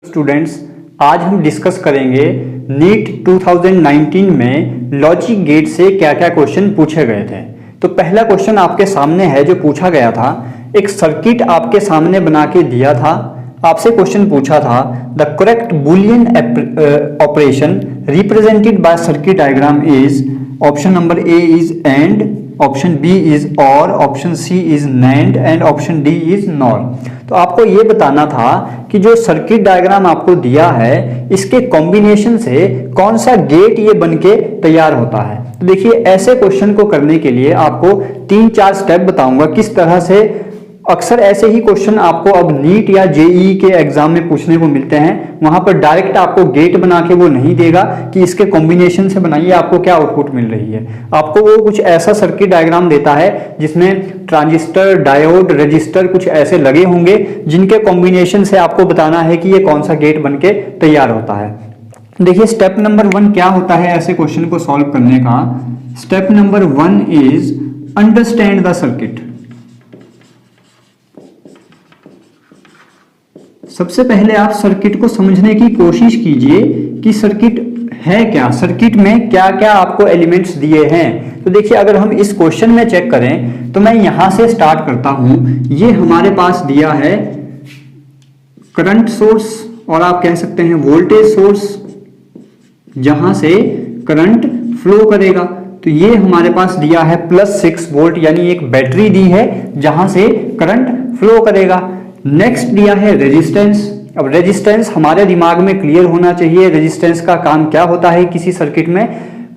Students, आज हम discuss करेंगे नीट 2019 में लॉजिक गेट से क्या क्या क्वेश्चन पूछे गए थे। तो पहला क्वेश्चन आपके सामने है जो पूछा गया था। एक सर्किट आपके सामने बना के दिया था, आपसे क्वेश्चन पूछा था the correct Boolean operation represented by circuit diagram is, option number A is AND, option B is OR, option C is NAND and option D is NOR. तो आपको ये बताना था कि जो सर्किट डायग्राम आपको दिया है इसके कॉम्बिनेशन से कौन सा गेट ये बनके तैयार होता है। तो देखिए, ऐसे क्वेश्चन को करने के लिए आपको 3-4 स्टेप बताऊंगा किस तरह से। अक्सर ऐसे ही क्वेश्चन आपको अब नीट या जेईई के एग्जाम में पूछने को मिलते हैं। वहां पर डायरेक्ट आपको गेट बना के वो नहीं देगा कि इसके कॉम्बिनेशन से बनाइए आपको क्या आउटपुट मिल रही है। आपको वो कुछ ऐसा सर्किट डायग्राम देता है जिसमें ट्रांजिस्टर, डायोड, रजिस्टर कुछ ऐसे लगे होंगे जिनके कॉम्बिनेशन से आपको बताना है कि ये कौन सा गेट बनके तैयार होता है। देखिए, स्टेप नंबर 1 क्या होता है ऐसे क्वेश्चन को सॉल्व करने का। Step number 1 is understand the circuit. सबसे पहले आप सर्किट को समझने की कोशिश कीजिए कि सर्किट है क्या, सर्किट में क्या क्या आपको एलिमेंट्स दिए हैं। तो देखिए, अगर हम इस क्वेश्चन में चेक करें तो मैं यहां से स्टार्ट करता हूं। ये हमारे पास दिया है करंट सोर्स और आप कह सकते हैं वोल्टेज सोर्स, जहां से करंट फ्लो करेगा। तो ये हमारे पास दिया है +6 वोल्ट, यानी एक बैटरी दी है जहां से करंट फ्लो करेगा। नेक्स्ट दिया है रेजिस्टेंस। अब रेजिस्टेंस हमारे दिमाग में क्लियर होना चाहिए। रेजिस्टेंस का काम क्या होता है किसी सर्किट में?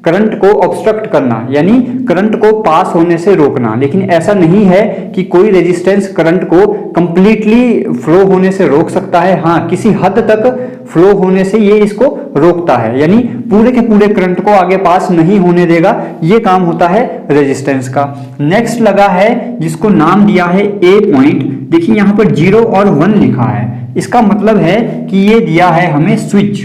करंट को ऑब्स्ट्रक्ट करना, यानी करंट को पास होने से रोकना। लेकिन ऐसा नहीं है कि कोई रेजिस्टेंस करंट को कंप्लीटली फ्लो होने से रोक सकता है। हाँ, किसी हद तक फ्लो होने से ये इसको रोकता है, यानी पूरे के पूरे करंट को आगे पास नहीं होने देगा। ये काम होता है रेजिस्टेंस का। नेक्स्ट लगा है जिसको नाम दिया है ए पॉइंट। देखिए, यहां पर 0 और 1 लिखा है। इसका मतलब है कि ये दिया है हमें स्विच,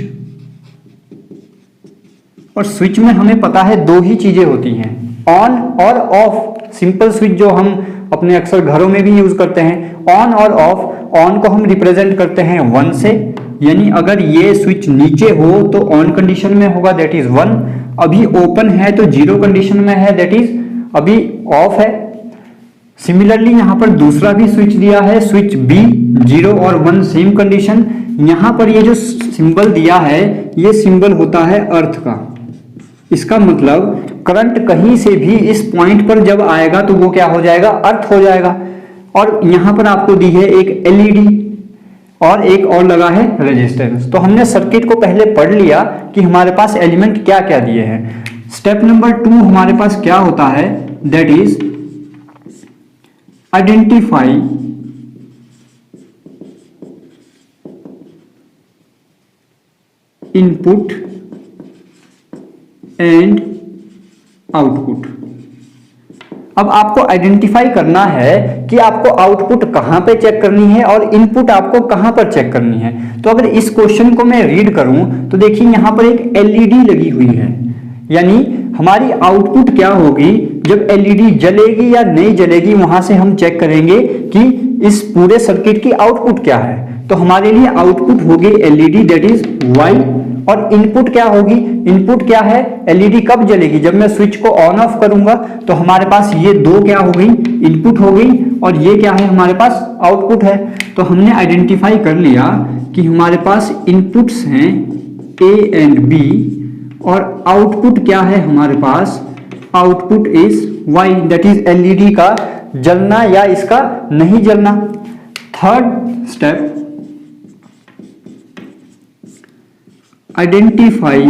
और स्विच में हमें पता है 2 ही चीजें होती हैं, ऑन और ऑफ। सिंपल स्विच जो हम अपने अक्सर घरों में भी यूज करते हैं, ऑन और ऑफ। ऑन को हम रिप्रेजेंट करते हैं 1 से, यानी अगर ये स्विच नीचे हो तो ऑन कंडीशन में होगा, दैट इज 1। अभी ओपन है तो 0 कंडीशन में है, दैट इज अभी ऑफ है। सिमिलरली यहां पर दूसरा भी स्विच दिया है, स्विच बी, 0 और 1 सेम कंडीशन। यहां पर ये जो सिंबल दिया है ये सिंबल होता है अर्थ का। इसका मतलब करंट कहीं से भी इस पॉइंट पर जब आएगा तो वो क्या हो जाएगा? अर्थ हो जाएगा। और यहां पर आपको दी है एक एलईडी और एक और लगा है रेजिस्टेंस। तो हमने सर्किट को पहले पढ़ लिया कि हमारे पास एलिमेंट क्या क्या दिए हैं। स्टेप नंबर 2 हमारे पास क्या होता है, that is identify input and output. अब आपको आइडेंटिफाई करना है कि आपको आउटपुट कहां पे चेक करनी है और इनपुट आपको कहां पर चेक करनी है। तो अगर इस क्वेश्चन को मैं रीड करूं तो देखिए, यहां पर एक एलईडी लगी हुई है, यानी हमारी आउटपुट क्या होगी जब एलईडी जलेगी या नहीं जलेगी, वहां से हम चेक करेंगे कि इस पूरे सर्किट की आउटपुट क्या है। तो हमारे लिए आउटपुट होगी एलईडी, दैट इज वाई। और इनपुट क्या होगी? इनपुट क्या है? एलईडी कब जलेगी? जब मैं स्विच को ऑन ऑफ करूंगा। तो हमारे पास ये 2 क्या हो गई? इनपुट हो गई, और ये क्या है? हमारे पास आउटपुट है। तो हमने आइडेंटिफाई कर लिया कि हमारे पास इनपुट्स हैं ए एंड बी, और आउटपुट क्या है हमारे पास? Output is Y, that is LED का जलना या इसका नहीं जलना। Third step, identify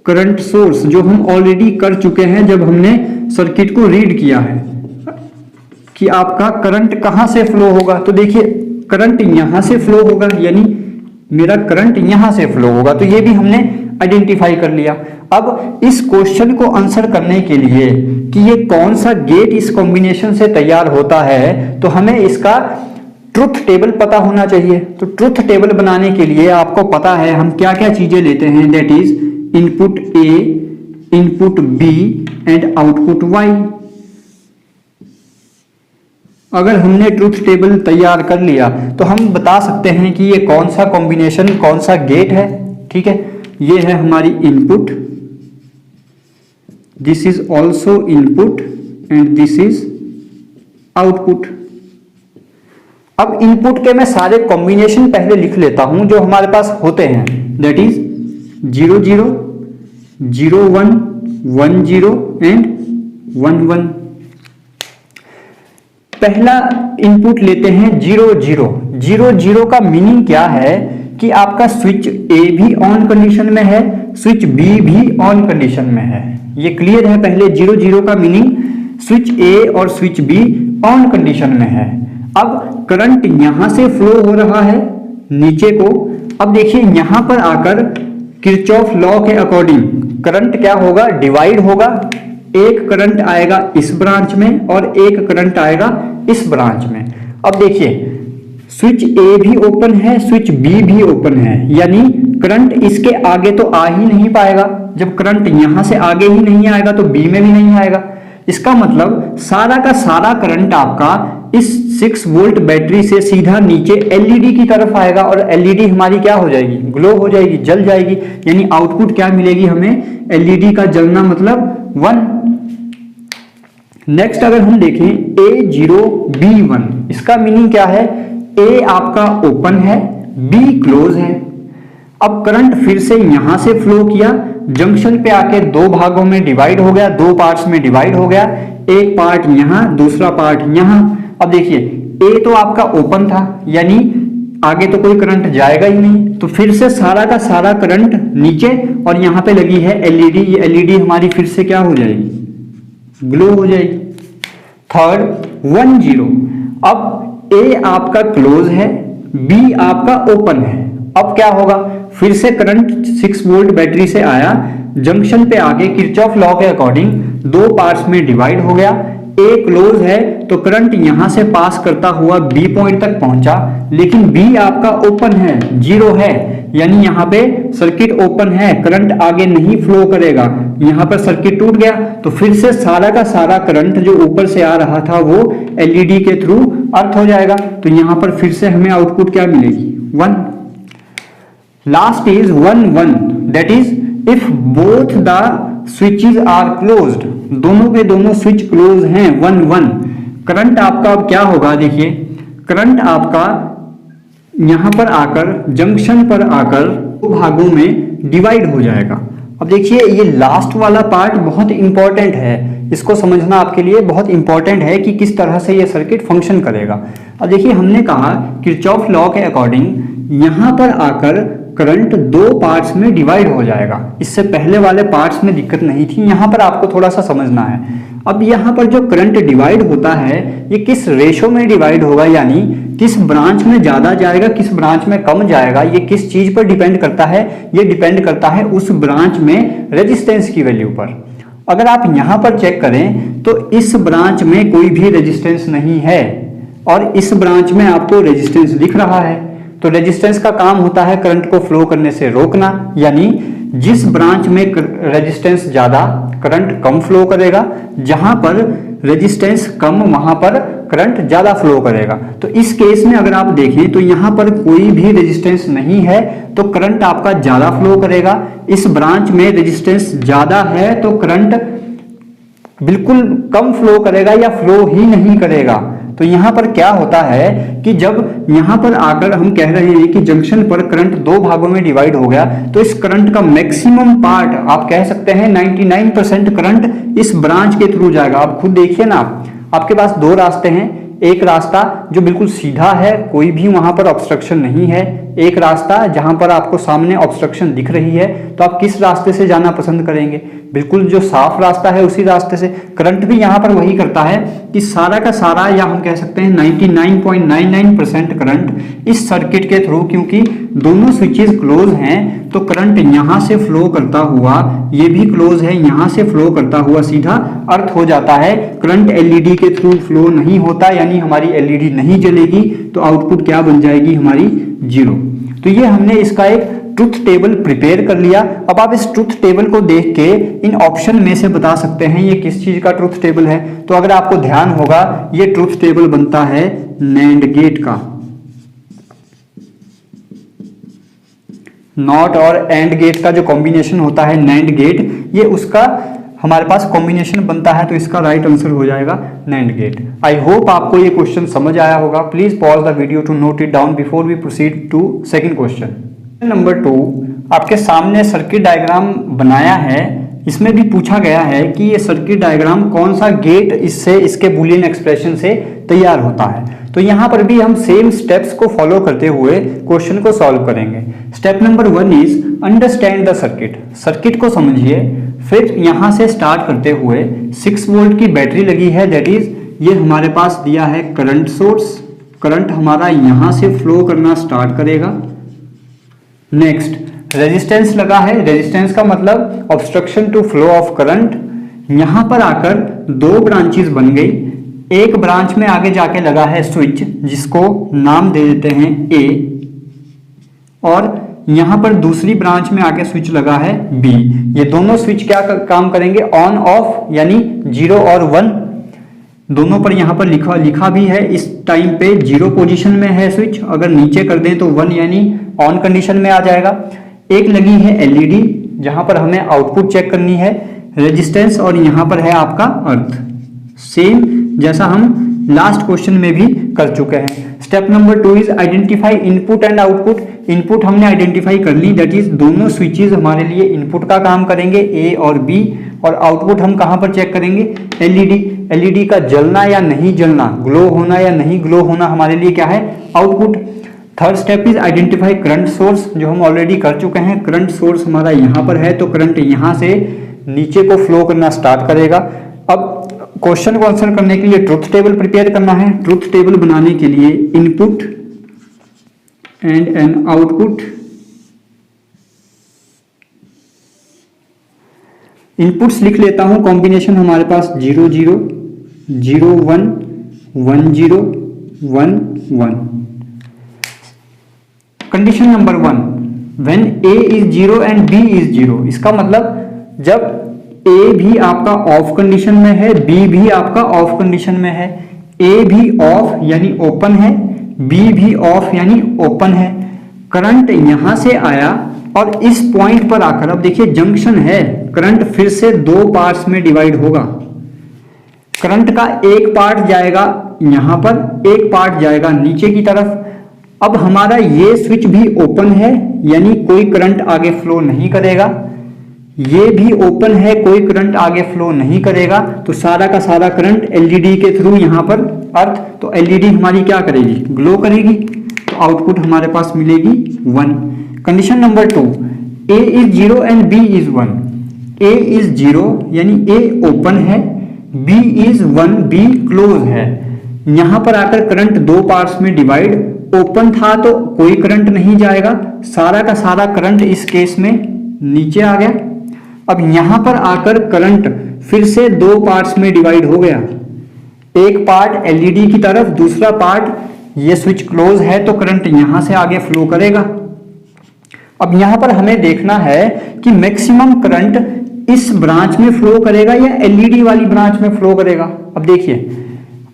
current source, जो हम ऑलरेडी कर चुके हैं जब हमने सर्किट को रीड किया है कि आपका करंट कहां से फ्लो होगा। तो देखिए, करंट यहां से फ्लो होगा, यानी मेरा करंट यहां से फ्लो होगा। तो ये भी हमने आइडेंटिफाई कर लिया। अब इस क्वेश्चन को आंसर करने के लिए कि ये कौन सा गेट इस कॉम्बिनेशन से तैयार होता है, तो हमें इसका ट्रुथ टेबल पता होना चाहिए। तो ट्रुथ टेबल बनाने के लिए आपको पता है हम क्या क्या चीजें लेते हैं, that is input A, input B and output Y. अगर हमने ट्रूथ टेबल तैयार कर लिया तो हम बता सकते हैं कि ये कौन सा कॉम्बिनेशन, कौन सा गेट है। ठीक है, ये है हमारी input, this is also input and this is output. अब इनपुट के मैं सारे कॉम्बिनेशन पहले लिख लेता हूं जो हमारे पास होते हैं, दैट इज 0 0 0 1 1 0 एंड 1 1। पहला इनपुट लेते हैं 0 0 0 0 का मीनिंग क्या है कि आपका स्विच ए भी ऑन कंडीशन में है, स्विच बी भी ऑन कंडीशन में है। ये क्लियर है। पहले 0 0 का मीनिंग स्विच ए और स्विच बी ऑन कंडीशन में है। अब करंट यहां से फ्लो हो रहा है नीचे को। अब देखिए यहां पर आकर किरचॉफ लॉ के अकॉर्डिंग करंट क्या होगा, डिवाइड होगा। एक करंट आएगा इस ब्रांच में और एक करंट आएगा इस ब्रांच में। अब देखिए स्विच ए भी ओपन है, स्विच बी भी ओपन है, यानी करंट इसके आगे तो आ ही नहीं पाएगा। जब करंट यहां से आगे ही नहीं आएगा तो बी में भी नहीं आएगा। इसका मतलब सारा का सारा करंट आपका इस 6 वोल्ट बैटरी से सीधा नीचे एलईडी की तरफ आएगा और एलईडी हमारी क्या हो जाएगी, ग्लो हो जाएगी, जल जाएगी। यानी आउटपुट क्या मिलेगी हमें, एलईडी का जलना मतलब 1। नेक्स्ट अगर हम देखें A0 B1, इसका मीनिंग क्या है, ए आपका ओपन है, बी क्लोज है। अब करंट फिर से यहां से फ्लो किया, जंक्शन पे आके दो भागों में डिवाइड हो गया, दो पार्ट्स में डिवाइड हो गया। एक पार्ट यहां, दूसरा पार्ट यहां। अब देखिए ए तो आपका ओपन था, यानी आगे तो कोई करंट जाएगा ही नहीं, तो फिर से सारा का सारा करंट नीचे, और यहां पे लगी है एलईडी। ये एलईडी हमारी फिर से क्या हो जाएगी, ग्लो हो जाएगी। थर्ड 1 0, अब ए आपका क्लोज है, बी आपका ओपन है। अब क्या होगा, फिर से करंट 6 वोल्ट बैटरी से आया, जंक्शन पे आके किरचॉफ लॉ के अकॉर्डिंग दो पार्ट्स में डिवाइड हो गया। ए क्लोज है तो करंट यहां से पास करता हुआ बी पॉइंट तक पहुंचा, लेकिन बी आपका ओपन है, 0 है, यानी यहां पे सर्किट ओपन है, करंट आगे नहीं फ्लो करेगा। यहां पर सर्किट टूट गया तो फिर से सारा का सारा करंट जो ऊपर से आ रहा था वो एलईडी के थ्रू अर्थ हो जाएगा। तो यहां पर फिर से हमें आउटपुट क्या मिलेगी, 1। Last is 1 1, that is if both the switches are closed, दोनों के दोनों स्विच क्लोज हैं, 1 1। करंट आपका अब क्या होगा, देखिए करंट आपका यहां पर आकर जंक्शन पर आकर दो भागों में डिवाइड हो जाएगा। अब देखिए ये लास्ट वाला पार्ट बहुत इंपॉर्टेंट है, इसको समझना आपके लिए बहुत इंपॉर्टेंट है कि किस तरह से ये सर्किट फंक्शन करेगा। अब देखिए हमने कहा किरचॉफ लॉ के अकॉर्डिंग यहां पर आकर करंट दो पार्ट्स में डिवाइड हो जाएगा। इससे पहले वाले पार्ट्स में दिक्कत नहीं थी, यहां पर आपको थोड़ा सा समझना है। अब यहां पर जो करंट डिवाइड होता है ये किस रेशो में डिवाइड होगा, यानी किस ब्रांच में ज्यादा जाएगा, किस ब्रांच में कम जाएगा, ये किस चीज पर डिपेंड करता है, ये डिपेंड करता है उस ब्रांच में रेजिस्टेंस की वैल्यू पर। अगर आप यहां पर चेक करें तो इस ब्रांच में कोई भी रेजिस्टेंस नहीं है और इस ब्रांच में आपको रेजिस्टेंस दिख रहा है। तो रेजिस्टेंस का काम होता है करंट को फ्लो करने से रोकना, यानी जिस ब्रांच में रेजिस्टेंस ज्यादा करंट कम फ्लो करेगा, जहां पर रेजिस्टेंस कम वहां पर करंट ज्यादा फ्लो करेगा। तो इस केस में अगर आप देखें तो यहां पर कोई भी रेजिस्टेंस नहीं है तो करंट आपका ज्यादा फ्लो करेगा। इस ब्रांच में रेजिस्टेंस ज्यादा है तो करंट बिल्कुल कम फ्लो करेगा या फ्लो ही नहीं करेगा। तो यहां पर क्या होता है कि जब यहां पर आकर हम कह रहे हैं कि जंक्शन पर करंट दो भागों में डिवाइड हो गया, तो इस करंट का मैक्सिमम पार्ट आप कह सकते हैं 99% करंट इस ब्रांच के थ्रू जाएगा। आप खुद देखिए ना, आपके पास दो रास्ते हैं, एक रास्ता जो बिल्कुल सीधा है, कोई भी वहां पर ऑब्स्ट्रक्शन नहीं है, एक रास्ता जहां पर आपको सामने ऑब्स्ट्रक्शन दिख रही है। तो आप किस रास्ते से जाना पसंद करेंगे, बिल्कुल जो साफ रास्ता है उसी रास्ते से। करंट भी यहां पर वही करता है कि सारा का सारा, या हम कह सकते हैं 99.99% करंट इस सर्किट के थ्रू, क्योंकि दोनों स्विचेस क्लोज हैं तो करंट यहां से फ्लो करता हुआ, ये भी क्लोज है, यहां से फ्लो करता हुआ सीधा अर्थ हो जाता है। करंट एलईडी के थ्रू फ्लो नहीं होता, यानी हमारी एलईडी नहीं जलेगी, तो आउटपुट क्या बन जाएगी हमारी, 0। तो ये हमने इसका एक ट्रुथ टेबल प्रिपेयर कर लिया। अब आप इस ट्रुथ टेबल को देख के इन ऑप्शन में से बता सकते हैं ये किस चीज का ट्रुथ टेबल है। तो अगर आपको ध्यान होगा ये ट्रुथ टेबल बनता है नैंड गेट का। नॉट और एंड गेट का जो कॉम्बिनेशन होता है नैंड गेट, ये उसका हमारे पास कॉम्बिनेशन बनता है। तो इसका राइट आंसर हो जाएगा नैंड गेट। आई होप आपको ये क्वेश्चन समझ आया होगा। Please pause the video to note it down before we proceed to second question. Number 2 आपके सामने सर्किट डायग्राम बनाया है। इसमें भी पूछा गया है कि ये सर्किट डायग्राम कौन सा गेट इससे इसके बूलियन एक्सप्रेशन से तैयार होता है। तो यहाँ पर भी हम सेम स्टेप्स को फॉलो करते हुए क्वेश्चन को सॉल्व करेंगे। Step number 1 is understand the circuit. Circuit को समझिए। फिर यहाँ से स्टार्ट करते हुए 6 वोल्ट की बैटरी लगी है, दैट इज ये हमारे पास दिया है करंट सोर्स। करंट हमारा यहाँ से फ्लो करना स्टार्ट करेगा। नेक्स्ट रेजिस्टेंस लगा है। रेजिस्टेंस का मतलब obstruction to flow of current. यहां पर आकर 2 ब्रांचेस बन गई। एक ब्रांच में आगे जाके लगा है स्विच, जिसको नाम दे देते हैं ए, और यहां पर दूसरी ब्रांच में आके स्विच लगा है बी। ये दोनों स्विच क्या काम करेंगे, ऑन ऑफ, यानी 0 और 1 दोनों पर यहां पर लिखा भी है। इस टाइम पे 0 पोजीशन में है स्विच, अगर नीचे कर दें तो 1 यानी ऑन कंडीशन में आ जाएगा। एक लगी है एलईडी, जहां पर हमें आउटपुट चेक करनी है, रेजिस्टेंस, और यहां पर है आपका अर्थ। सेम जैसा हम लास्ट क्वेश्चन में भी कर चुके हैं। Step number 2 is identify input and output. Input हमने आइडेंटिफाई कर ली, दैट इज दोनों स्विचेस हमारे लिए इनपुट का काम करेंगे, ए और बी। और आउटपुट हम कहां पर चेक करेंगे, एलईडी। एलईडी का जलना या नहीं जलना, ग्लो होना या नहीं ग्लो होना हमारे लिए क्या है, output. Third step is identify current source, जो हम ऑलरेडी कर चुके हैं। करंट सोर्स हमारा यहां पर है, तो करंट यहां से नीचे को फ्लो करना स्टार्ट करेगा। अब क्वेश्चन को आंसर करने के लिए ट्रुथ टेबल प्रिपेयर करना है। ट्रुथ टेबल बनाने के लिए input and an output. Inputs लिख लेता हूं, कॉम्बिनेशन हमारे पास 0 0 0 1 1 0 1 1। Condition number 1, when A is 0 and B is 0। इसका मतलब जब ए भी आपका ऑफ कंडीशन में है, बी भी आपका ऑफ कंडीशन में है। ए भी ऑफ यानी ओपन है, बी भी ऑफ यानी ओपन है। करंट यहां से आया और इस पॉइंट पर आकर, अब देखिए जंक्शन है, करंट फिर से 2 पार्ट्स में डिवाइड होगा। करंट का एक पार्ट जाएगा यहां पर, एक पार्ट जाएगा नीचे की तरफ। अब हमारा ये स्विच भी ओपन है, यानी कोई करंट आगे फ्लो नहीं करेगा। ये भी ओपन है, कोई करंट आगे फ्लो नहीं करेगा। तो सारा का सारा करंट एलईडी के थ्रू यहां पर अर्थ, तो एलईडी हमारी क्या करेगी, ग्लो करेगी। तो आउटपुट हमारे पास मिलेगी 1। Condition number 2, A is 0 and B is 1। A is 0 यानी ए ओपन है, बी इज 1 बी क्लोज है। यहां पर आकर करंट 2 पार्ट्स में डिवाइड, ओपन था तो कोई करंट नहीं जाएगा, सारा का सारा करंट इस केस में नीचे आ गया। अब यहां पर आकर करंट फिर से 2 पार्ट्स में डिवाइड हो गया। एक पार्ट एलईडी की तरफ, दूसरा पार्ट ये स्विच क्लोज है तो करंट यहां से आगे फ्लो करेगा। अब यहां पर हमें देखना है कि मैक्सिमम करंट इस ब्रांच में फ्लो करेगा या एलईडी वाली ब्रांच में फ्लो करेगा। अब देखिए,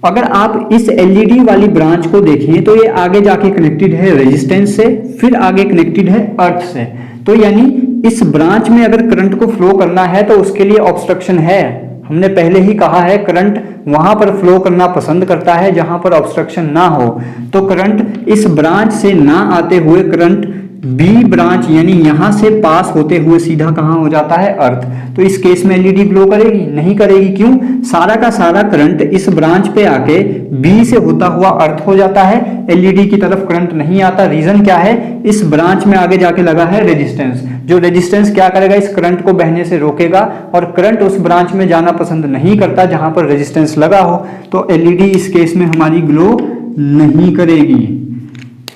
अगर आप इस एलईडी वाली ब्रांच को देखें तो ये आगे जाके कनेक्टेड है रेजिस्टेंस से, फिर आगे कनेक्टेड है अर्थ से। तो यानी इस ब्रांच में अगर करंट को फ्लो करना है तो उसके लिए ऑब्स्ट्रक्शन है। हमने पहले ही कहा है करंट वहां पर फ्लो करना पसंद करता है जहां पर ऑब्स्ट्रक्शन ना हो। तो करंट इस ब्रांच से ना आते हुए करंट बी ब्रांच यानी यहां से पास होते हुए सीधा कहां हो जाता है, अर्थ। तो इस केस में एलईडी ग्लो करेगी, नहीं करेगी। क्यों? सारा का सारा करंट इस ब्रांच पे आके बी से होता हुआ अर्थ हो जाता है, एलईडी की तरफ करंट नहीं आता। रीजन क्या है? इस ब्रांच में आगे जाके लगा है रेजिस्टेंस। जो रेजिस्टेंस क्या करेगा? इस करंट को बहने से रोकेगा और करंट उस ब्रांच में जाना पसंद नहीं करता जहां पर रेजिस्टेंस लगा हो। तो एलईडी इस केस में हमारी ग्लो नहीं करेगी।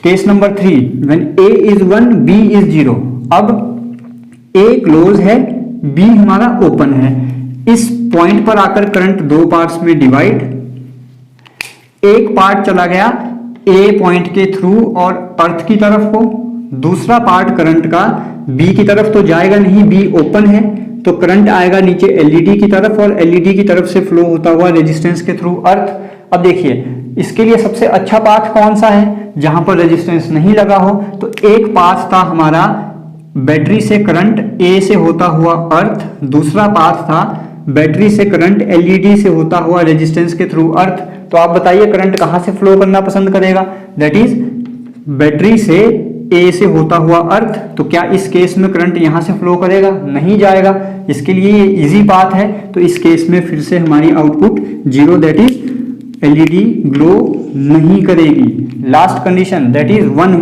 Case number 3, when A is 1 B is 0। अब A क्लोज है, B हमारा ओपन है। इस पॉइंट पर आकर करंट 2 पार्ट्स में डिवाइड, एक पार्ट चला गया A पॉइंट के थ्रू और अर्थ की तरफ को, दूसरा पार्ट करंट का बी की तरफ तो जाएगा नहीं, बी ओपन है, तो करंट आएगा नीचे एलईडी की तरफ और एलईडी की तरफ से फ्लो होता हुआ रेजिस्टेंस के थ्रू अर्थ। अब देखिए इसके लिए सबसे अच्छा पाथ कौन सा है, जहां पर रेजिस्टेंस नहीं लगा हो। तो एक पाथ था हमारा बैटरी से करंट ए से होता हुआ अर्थ, दूसरा पाथ था बैटरी से करंट एलईडी से होता हुआ रेजिस्टेंस के थ्रू अर्थ। तो आप बताइए करंट कहां से फ्लो करना पसंद करेगा, दैट इज बैटरी से ए से होता हुआ अर्थ। तो क्या इस केस में करंट यहां से फ्लो करेगा, नहीं जाएगा। इसके लिए ये इजी बात है, तो इस केस में फिर से हमारी output 0, that is LED glow नहीं करेगी। Last condition that is 1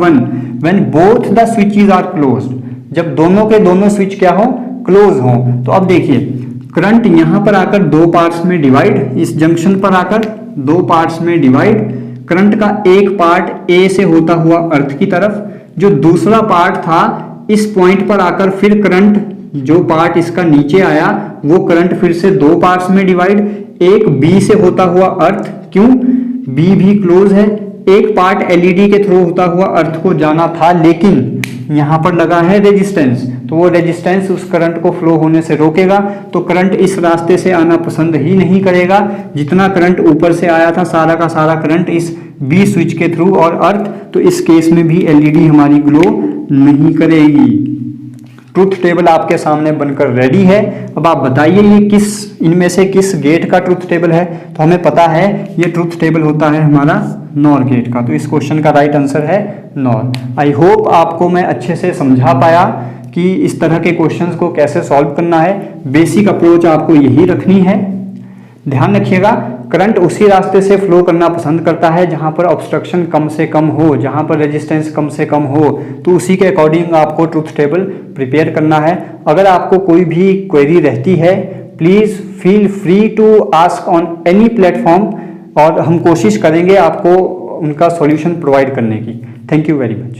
when both the switches are closed, जब दोनों के दोनों स्विच क्या हो, क्लोज हो। तो अब देखिए करंट यहां पर आकर दो पार्ट्स में डिवाइड, इस जंक्शन पर आकर दो पार्ट्स में डिवाइड, करंट का एक पार्ट ए से होता हुआ अर्थ की तरफ, जो दूसरा पार्ट था इस पॉइंट पर आकर फिर करंट जो पार्ट इसका नीचे आया वो करंट फिर से दो पार्ट्स में डिवाइड, एक बी से होता हुआ अर्थ, क्यों बी भी क्लोज है, एक पार्ट एलईडी के थ्रू होता हुआ अर्थ को जाना था, लेकिन यहां पर लगा है रेजिस्टेंस, तो वो रेजिस्टेंस उस करंट को फ्लो होने से रोकेगा। तो करंट इस रास्ते से आना पसंद ही नहीं करेगा, जितना करंट ऊपर से आया था सारा का सारा करंट इस बी स्विच के थ्रू और अर्थ। तो इस केस में भी एलईडी हमारी ग्लो नहीं करेगी। ट्रुथ टेबल आपके सामने बनकर रेडी है। अब आप बताइए ये किस इनमें से किस गेट का ट्रुथ टेबल है। तो हमें पता है ये ट्रुथ टेबल होता है हमारा नॉर गेट का, तो इस क्वेश्चन का राइट आंसर है नॉर। आई होप आपको मैं अच्छे से समझा पाया कि इस तरह के क्वेश्चंस को कैसे सॉल्व करना है। बेसिक अप्रोच आपको यही रखनी है। ध्यान रखिएगा करंट उसी रास्ते से फ्लो करना पसंद करता है जहां पर ऑब्स्ट्रक्शन कम से कम हो, जहां पर रेजिस्टेंस कम से कम हो, तो उसी के अकॉर्डिंग आपको ट्रुथ टेबल प्रिपेयर करना है। अगर आपको कोई भी क्वेरी रहती है please feel free to ask on any platform, और हम कोशिश करेंगे आपको उनका सॉल्यूशन प्रोवाइड करने की। Thank you very much.